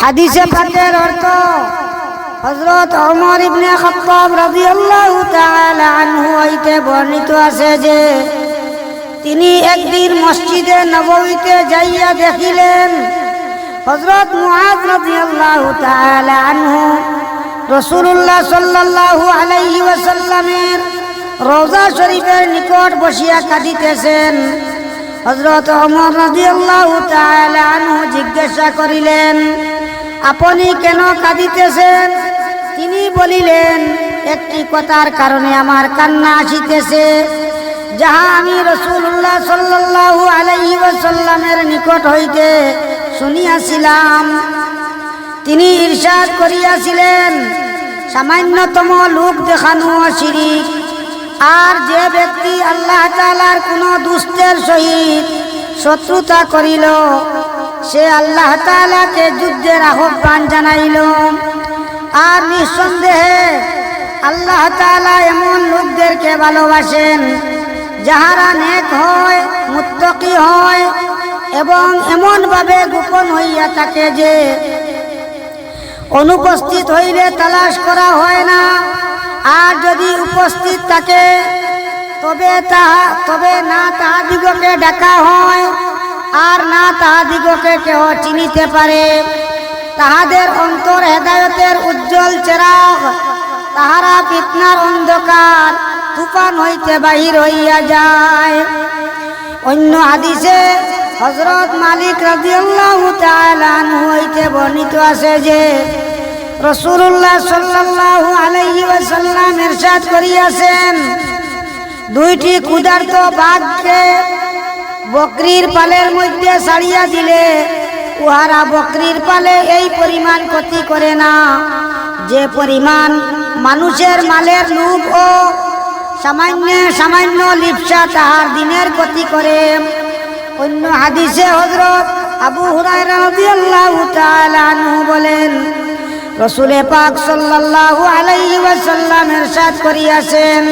হাদিসে পাকের অর্থ হযরত ওমর ইবনে খাত্তাব রাদিয়াল্লাহু তাআলা আনহু হইতে বর্ণিত আছে যে তিনি একদিন মসজিদে নববীতে যাইয়া দেখিলেন হযরত মুআয রাদিয়াল্লাহু তাআলা আনহু রাসূলুল্লাহ সাল্লাল্লাহু আলাইহি ওয়াসাল্লামের রওজা শরীফের নিকট বসিয়া কাঁদিতেছেন। হযরত ওমর রাদিয়াল্লাহু তাআলা আনহু জিজ্ঞাসা করিলেন, আপনি কেন কাঁদিতেছেন? তিনি বলিলেন, একটি কথার কারণে আমার কান্না আসিতেছে, যাহা আমি রাসূলুল্লাহ সাল্লাল্লাহু আলাইহি ওয়াসাল্লামের নিকট হইতে শুনিয়াছিলাম। তিনি ইরশাদ করিয়াছিলেন, সামান্যতম লোক দেখানো শিরিক, আর যে ব্যক্তি আল্লাহ তাআলার কোন দুষ্টের সহিত শত্রুতা করিল সে আল্লাহ তাআলাকে যুদ্ধের আহ্বান জানাইল। আর নিঃসন্দেহে আল্লাহ তাআলা এমন লোকদেরকে ভালোবাসেন যাহারা নেক হয়, মুত্তাকি হয় এবং এমনভাবে গোপন হইয়া থাকে যে অনুপস্থিত হইলে তালাশ করা হয় না, আর যদি উপস্থিত থাকে তবে না তাহাদিগকে ডাকা হয় আর না তাহাদিগকে কেহ চিনিতে পারে। তাহাদের অন্তর হেদায়েতের উজ্জ্বল চেরাগ, তাহারা ফিতনার অন্ধকার তুফান হইতে বাহির হইয়া যায়। অন্য হাদিসে হযরত মালিক রাদিয়াল্লাহু তাআলা আনহু হইতে বর্ণিত আছে যে রাসূলুল্লাহ সাল্লাল্লাহু আলাইহি ওয়াসাল্লাম ইরশাদ করিয়াছেন, দুইটি ক্ষুধার্ত বাঘকে বকরির পালের মধ্যে ছাড়িয়া দিলে উহারা বকরির পালে এই পরিমাণ ক্ষতি করে না যে পরিমাণ মানুষের মালের লোভ ও সামান্য লিপ্সা তাহার দিনের ক্ষতি করে। অন্য হাদিসে হযরত আবু হুরায়রা রাদিয়াল্লাহু তাআলা আনহু বলেন, রাসূল পাক সাল্লাল্লাহু আলাইহি ওয়াসাল্লাম ইরশাদ করিয়াছেন,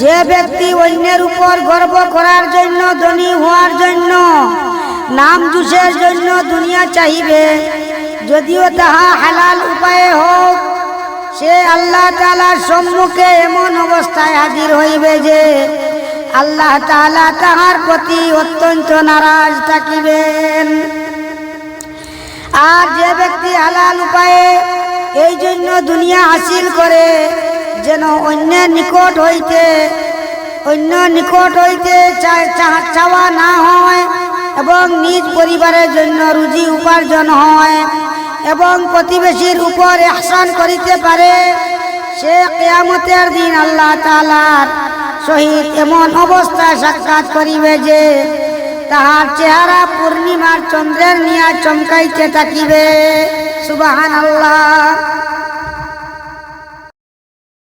যে ব্যক্তি অন্যের উপর গর্ব করার জন্য, ধনী হওয়ার জন্য, নাম যশের জন্য দুনিয়া চাহিবে, যদিও তাহা হালাল উপায়ে হোক, সে আল্লাহ তাআলার সম্মুখে এমন অবস্থায় হাজির হইবে যে আল্লাহ তাআলা তাহার প্রতি অত্যন্ত নারাজ থাকিবেন। আর যে ব্যক্তি হালাল উপায়ে এই জন্য দুনিয়া হাসিল করে যেন অন্য নিকট হইতে চাওয়া না হয় এবং নিজ পরিবারের জন্য রুজি উপার্জন হয় এবং প্রতিবেশীর উপর ইহসান করিতে পারে, সে কিয়ামতের দিন আল্লাহ তাআলার সহিত এমন অবস্থা সাক্ষাৎ করিবে যে তাহার চেহারা পূর্ণিমার চন্দ্রের নিয়া চমকাইতে থাকিবে। সুবহানাল্লাহ।